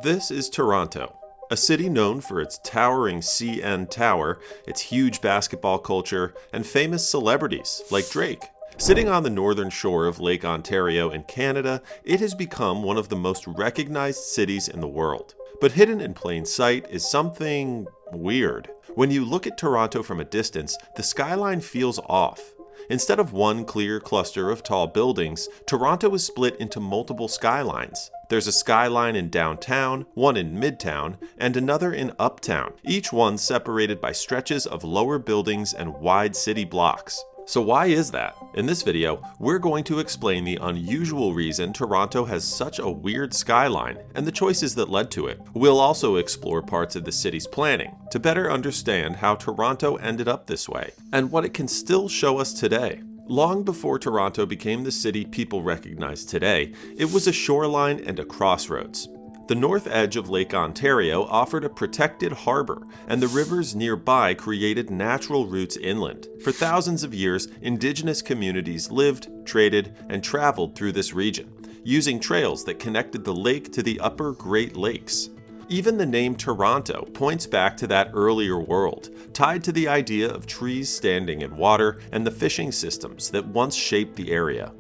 This is Toronto, a city known for its towering CN Tower, its huge basketball culture, and famous celebrities like Drake. Sitting on the northern shore of Lake Ontario in Canada, it has become one of the most recognized cities in the world. But hidden in plain sight is something weird. When you look at Toronto from a distance, the skyline feels off. Instead of one clear cluster of tall buildings, Toronto is split into multiple skylines. There's a skyline in downtown, one in Midtown, and another in Uptown, each one separated by stretches of lower buildings and wide city blocks. So why is that? In this video, we're going to explain the unusual reason Toronto has such a weird skyline and the choices that led to it. We'll also explore parts of the city's planning to better understand how Toronto ended up this way and what it can still show us today. Long before Toronto became the city people recognize today, it was a shoreline and a crossroads. The north edge of Lake Ontario offered a protected harbor, and the rivers nearby created natural routes inland. For thousands of years, indigenous communities lived, traded, and traveled through this region, using trails that connected the lake to the upper Great Lakes. Even the name Toronto points back to that earlier world, tied to the idea of trees standing in water and the fishing systems that once shaped the area.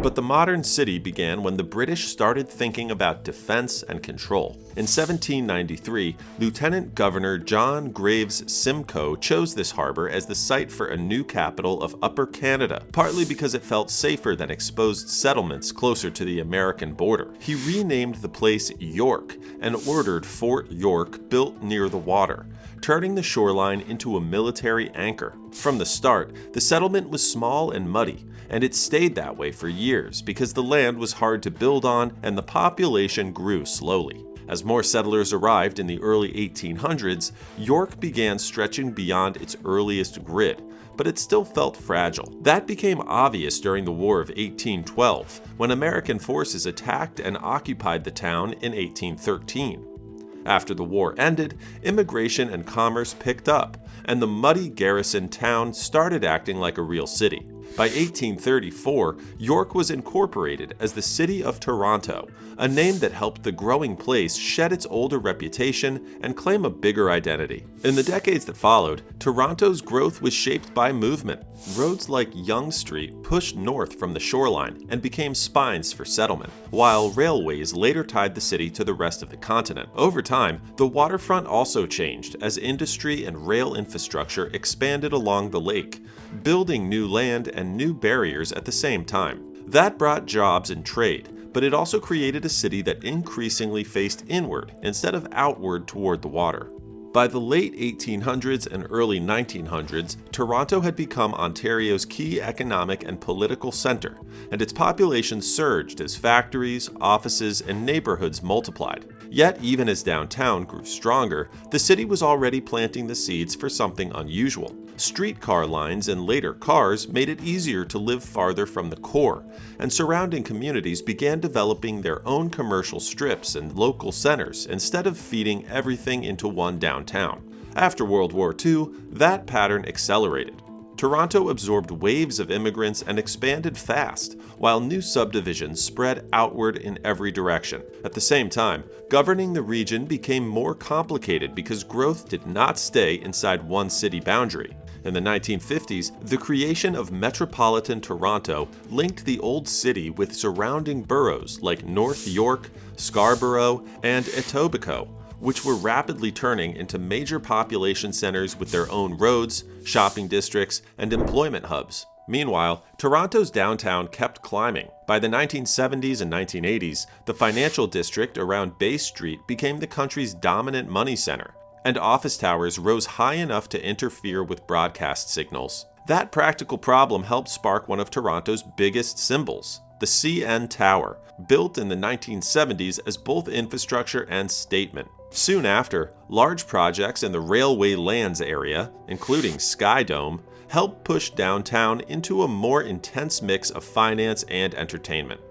But the modern city began when the British started thinking about defense and control. In 1793, Lieutenant Governor John Graves Simcoe chose this harbor as the site for a new capital of Upper Canada, partly because it felt safer than exposed settlements closer to the American border. He renamed the place York and ordered Fort York built near the water, turning the shoreline into a military anchor. From the start, the settlement was small and muddy, and it stayed that way for years because the land was hard to build on and the population grew slowly. As more settlers arrived in the early 1800s, York began stretching beyond its earliest grid, but it still felt fragile. That became obvious during the War of 1812, when American forces attacked and occupied the town in 1813. After the war ended, immigration and commerce picked up, and the muddy garrison town started acting like a real city. By 1834, York was incorporated as the City of Toronto, a name that helped the growing place shed its older reputation and claim a bigger identity. In the decades that followed, Toronto's growth was shaped by movement. Roads like Yonge Street pushed north from the shoreline and became spines for settlement, while railways later tied the city to the rest of the continent. Over time, the waterfront also changed as industry and rail infrastructure expanded along the lake, building new land and new barriers at the same time. That brought jobs and trade, but it also created a city that increasingly faced inward instead of outward toward the water. By the late 1800s and early 1900s, Toronto had become Ontario's key economic and political center, and its population surged as factories, offices, and neighborhoods multiplied. Yet, even as downtown grew stronger, the city was already planting the seeds for something unusual. Streetcar lines and later cars made it easier to live farther from the core, and surrounding communities began developing their own commercial strips and local centers instead of feeding everything into one downtown. After World War II, that pattern accelerated. Toronto absorbed waves of immigrants and expanded fast, while new subdivisions spread outward in every direction. At the same time, governing the region became more complicated because growth did not stay inside one city boundary. In the 1950s, the creation of metropolitan Toronto linked the old city with surrounding boroughs like North York, Scarborough, and Etobicoke, which were rapidly turning into major population centers with their own roads, shopping districts, and employment hubs. Meanwhile, Toronto's downtown kept climbing. By the 1970s and 1980s, the financial district around Bay Street became the country's dominant money center, and office towers rose high enough to interfere with broadcast signals. That practical problem helped spark one of Toronto's biggest symbols, the CN Tower, built in the 1970s as both infrastructure and statement. Soon after, large projects in the railway lands area, including Sky Dome, helped push downtown into a more intense mix of finance and entertainment.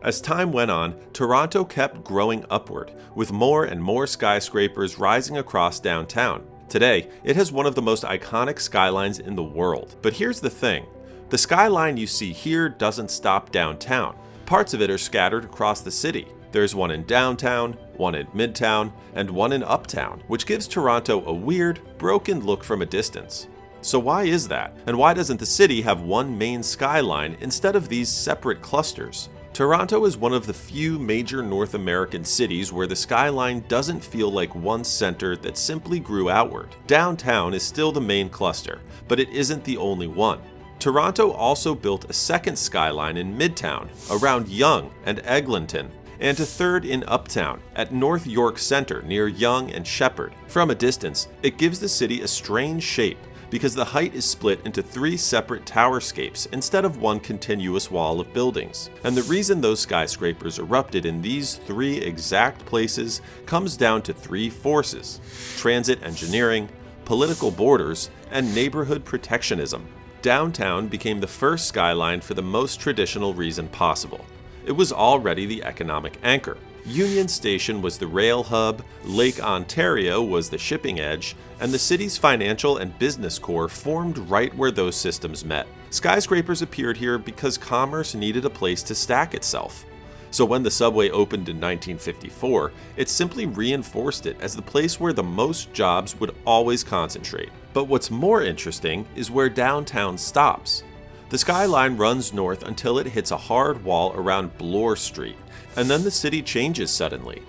As time went on, Toronto kept growing upward, with more and more skyscrapers rising across downtown. Today, it has one of the most iconic skylines in the world. But here's the thing. The skyline you see here doesn't stop downtown. Parts of it are scattered across the city. There's one in downtown, one in Midtown, and one in Uptown, which gives Toronto a weird, broken look from a distance. So why is that? And why doesn't the city have one main skyline instead of these separate clusters? Toronto is one of the few major North American cities where the skyline doesn't feel like one center that simply grew outward. Downtown is still the main cluster, but it isn't the only one. Toronto also built a second skyline in Midtown, around Yonge and Eglinton, and a third in Uptown, at North York Center near Yonge and Sheppard. From a distance, it gives the city a strange shape, because the height is split into three separate towerscapes instead of one continuous wall of buildings. And the reason those skyscrapers erupted in these three exact places comes down to three forces: transit engineering, political borders, and neighborhood protectionism. Downtown became the first skyline for the most traditional reason possible. It was already the economic anchor. Union Station was the rail hub, Lake Ontario was the shipping edge, and the city's financial and business core formed right where those systems met. Skyscrapers appeared here because commerce needed a place to stack itself. So when the subway opened in 1954, it simply reinforced it as the place where the most jobs would always concentrate. But what's more interesting is where downtown stops. The skyline runs north until it hits a hard wall around Bloor Street, and then the city changes suddenly.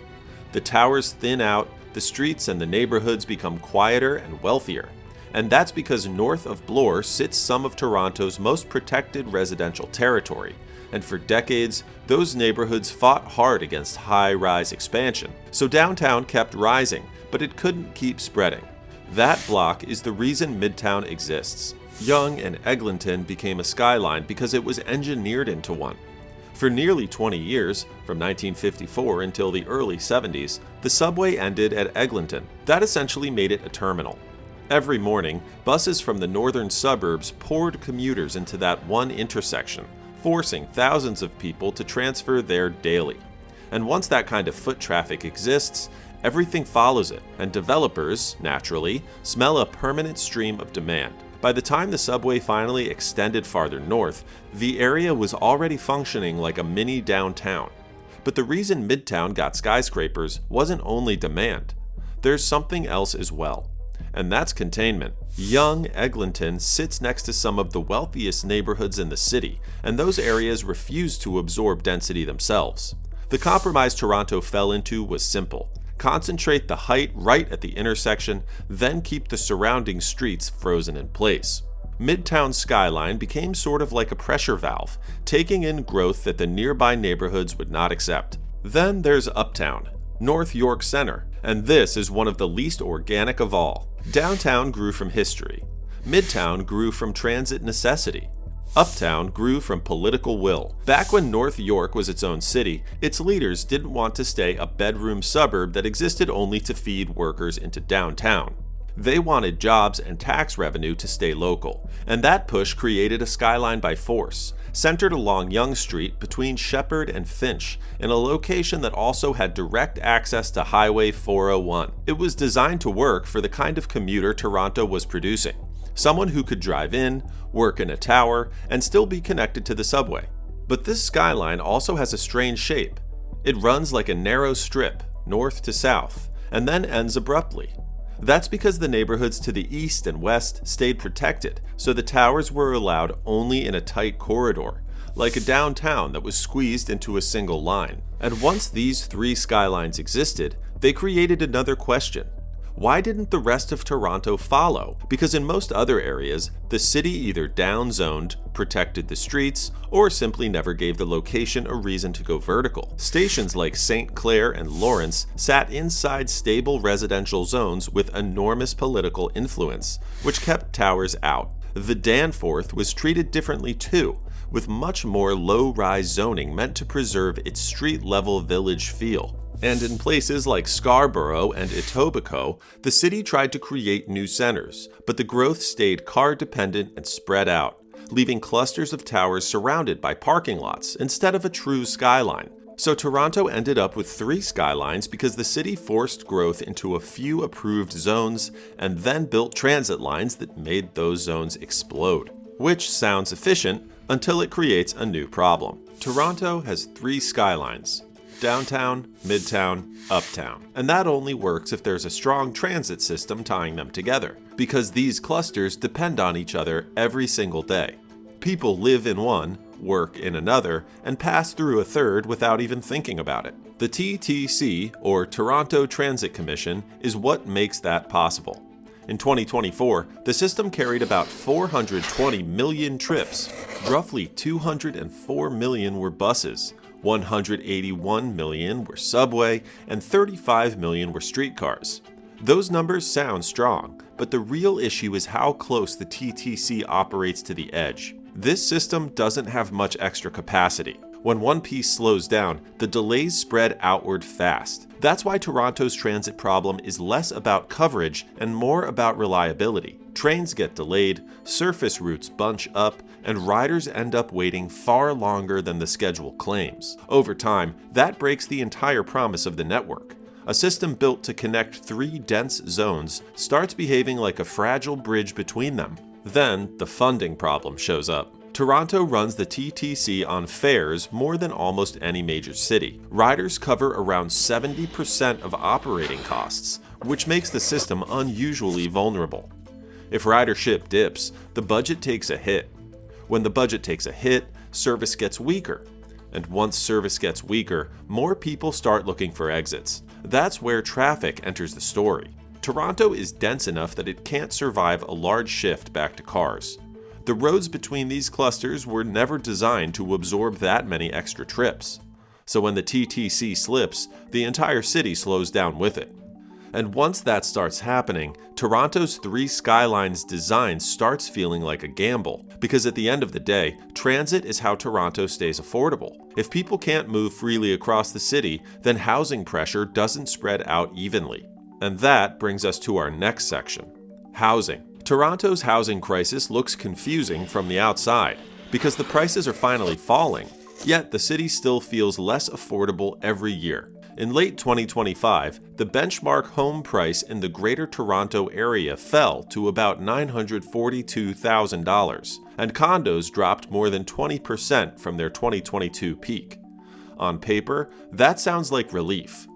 The towers thin out, the streets and the neighborhoods become quieter and wealthier. And that's because north of Bloor sits some of Toronto's most protected residential territory. And for decades, those neighborhoods fought hard against high-rise expansion. So downtown kept rising, but it couldn't keep spreading. That block is the reason Midtown exists. Yonge and Eglinton became a skyline because it was engineered into one. For nearly 20 years, from 1954 until the early 70s, the subway ended at Eglinton. That essentially made it a terminal. Every morning, buses from the northern suburbs poured commuters into that one intersection, forcing thousands of people to transfer there daily. And once that kind of foot traffic exists, everything follows it, and developers, naturally, smell a permanent stream of demand. By the time the subway finally extended farther north, the area was already functioning like a mini downtown. But the reason Midtown got skyscrapers wasn't only demand. There's something else as well, and that's containment. Yonge Eglinton sits next to some of the wealthiest neighborhoods in the city, and those areas refuse to absorb density themselves. The compromise Toronto fell into was simple. Concentrate the height right at the intersection, then keep the surrounding streets frozen in place. Midtown's skyline became sort of like a pressure valve, taking in growth that the nearby neighborhoods would not accept. Then there's Uptown, North York Center, and this is one of the least organic of all. Downtown grew from history. Midtown grew from transit necessity. Uptown grew from political will. Back when North York was its own city, its leaders didn't want to stay a bedroom suburb that existed only to feed workers into downtown. They wanted jobs and tax revenue to stay local, and that push created a skyline by force, centered along Yonge Street between Sheppard and Finch, in a location that also had direct access to Highway 401. It was designed to work for the kind of commuter Toronto was producing. Someone who could drive in, work in a tower, and still be connected to the subway. But this skyline also has a strange shape. It runs like a narrow strip, north to south, and then ends abruptly. That's because the neighborhoods to the east and west stayed protected, so the towers were allowed only in a tight corridor, like a downtown that was squeezed into a single line. And once these three skylines existed, they created another question. Why didn't the rest of Toronto follow? Because in most other areas, the city either downzoned, protected the streets, or simply never gave the location a reason to go vertical. Stations like St. Clair and Lawrence sat inside stable residential zones with enormous political influence, which kept towers out. The Danforth was treated differently too, with much more low-rise zoning meant to preserve its street-level village feel. And in places like Scarborough and Etobicoke, the city tried to create new centers, but the growth stayed car-dependent and spread out, leaving clusters of towers surrounded by parking lots instead of a true skyline. So Toronto ended up with three skylines because the city forced growth into a few approved zones and then built transit lines that made those zones explode. Which sounds efficient until it creates a new problem. Toronto has three skylines. downtown, midtown, uptown. And that only works if there's a strong transit system tying them together, because these clusters depend on each other every single day. People live in one, work in another, and pass through a third without even thinking about it. The TTC, or Toronto Transit Commission, is what makes that possible. In 2024, the system carried about 420 million trips. Roughly 204 million were buses, 181 million were subway, and 35 million were streetcars. Those numbers sound strong, but the real issue is how close the TTC operates to the edge. This system doesn't have much extra capacity. When one piece slows down, the delays spread outward fast. That's why Toronto's transit problem is less about coverage and more about reliability. Trains get delayed, surface routes bunch up, and riders end up waiting far longer than the schedule claims. Over time, that breaks the entire promise of the network. A system built to connect three dense zones starts behaving like a fragile bridge between them. Then, the funding problem shows up. Toronto runs the TTC on fares more than almost any major city. Riders cover around 70% of operating costs, which makes the system unusually vulnerable. If ridership dips, the budget takes a hit. When the budget takes a hit, service gets weaker. And once service gets weaker, more people start looking for exits. That's where traffic enters the story. Toronto is dense enough that it can't survive a large shift back to cars. The roads between these clusters were never designed to absorb that many extra trips. So when the TTC slips, the entire city slows down with it. And once that starts happening, Toronto's three skylines design starts feeling like a gamble, because at the end of the day, transit is how Toronto stays affordable. If people can't move freely across the city, then housing pressure doesn't spread out evenly. And that brings us to our next section: housing. Toronto's housing crisis looks confusing from the outside, because the prices are finally falling, yet the city still feels less affordable every year. In late 2025, the benchmark home price in the Greater Toronto Area fell to about $942,000, and condos dropped more than 20% from their 2022 peak. On paper, that sounds like relief.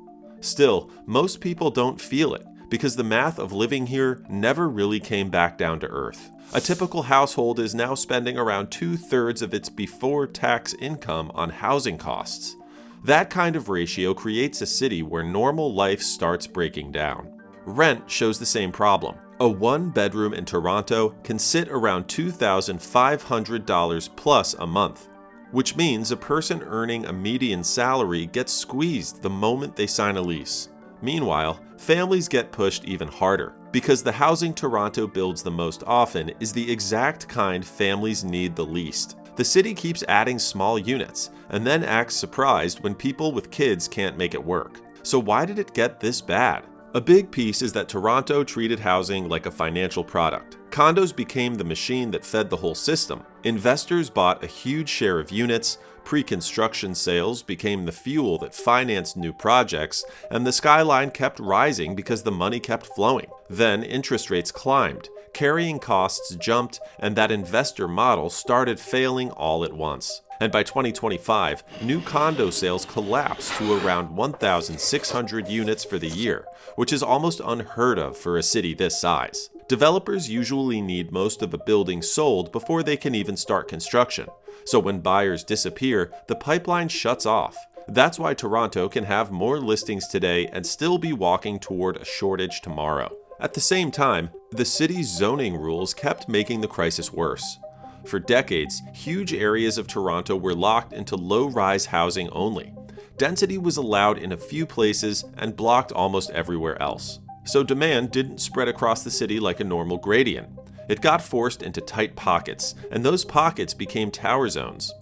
Still, most people don't feel it, because the math of living here never really came back down to earth. A typical household is now spending around 2/3 of its before-tax income on housing costs. That kind of ratio creates a city where normal life starts breaking down. Rent shows the same problem. A one-bedroom in Toronto can sit around $2,500 plus a month, which means a person earning a median salary gets squeezed the moment they sign a lease. Meanwhile, families get pushed even harder, because the housing Toronto builds the most often is the exact kind families need the least. The city keeps adding small units, and then acts surprised when people with kids can't make it work. So why did it get this bad? A big piece is that Toronto treated housing like a financial product. Condos became the machine that fed the whole system. Investors bought a huge share of units, pre-construction sales became the fuel that financed new projects, and the skyline kept rising because the money kept flowing. Then interest rates climbed, carrying costs jumped, and that investor model started failing all at once. And by 2025, new condo sales collapsed to around 1,600 units for the year, which is almost unheard of for a city this size. Developers usually need most of a building sold before they can even start construction. So when buyers disappear, the pipeline shuts off. That's why Toronto can have more listings today and still be walking toward a shortage tomorrow. At the same time, the city's zoning rules kept making the crisis worse. For decades, huge areas of Toronto were locked into low-rise housing only. Density was allowed in a few places and blocked almost everywhere else. So demand didn't spread across the city like a normal gradient. It got forced into tight pockets, and those pockets became tower zones.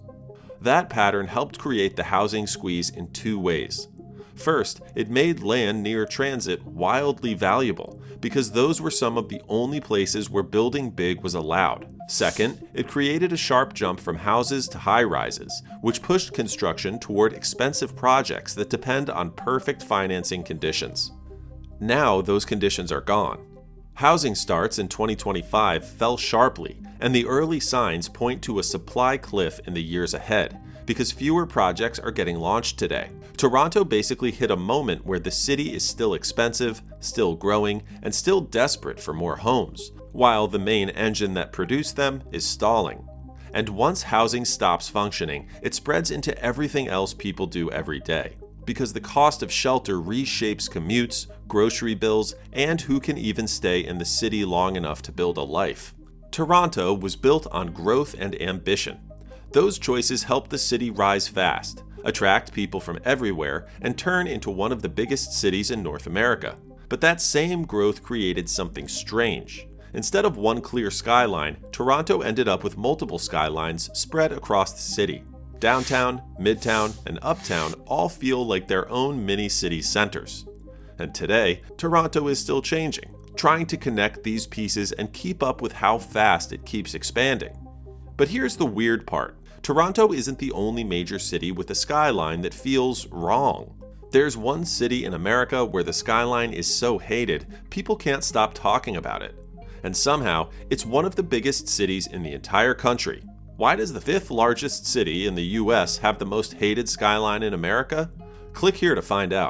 That pattern helped create the housing squeeze in two ways. First, it made land near transit wildly valuable, because those were some of the only places where building big was allowed. Second, it created a sharp jump from houses to high-rises, which pushed construction toward expensive projects that depend on perfect financing conditions. Now those conditions are gone. Housing starts in 2025 fell sharply, and the early signs point to a supply cliff in the years ahead, because fewer projects are getting launched today. Toronto basically hit a moment where the city is still expensive, still growing, and still desperate for more homes, while the main engine that produced them is stalling. And once housing stops functioning, it spreads into everything else people do every day, because the cost of shelter reshapes commutes, grocery bills, and who can even stay in the city long enough to build a life. Toronto was built on growth and ambition. Those choices helped the city rise fast, attract people from everywhere, and turn into one of the biggest cities in North America. But that same growth created something strange. Instead of one clear skyline, Toronto ended up with multiple skylines spread across the city. Downtown, Midtown, and Uptown all feel like their own mini-city centers. And today, Toronto is still changing, trying to connect these pieces and keep up with how fast it keeps expanding. But here's the weird part. Toronto isn't the only major city with a skyline that feels wrong. There's one city in America where the skyline is so hated, people can't stop talking about it. And somehow, it's one of the biggest cities in the entire country. Why does the 5th largest city in the US have the most hated skyline in America? Click here to find out.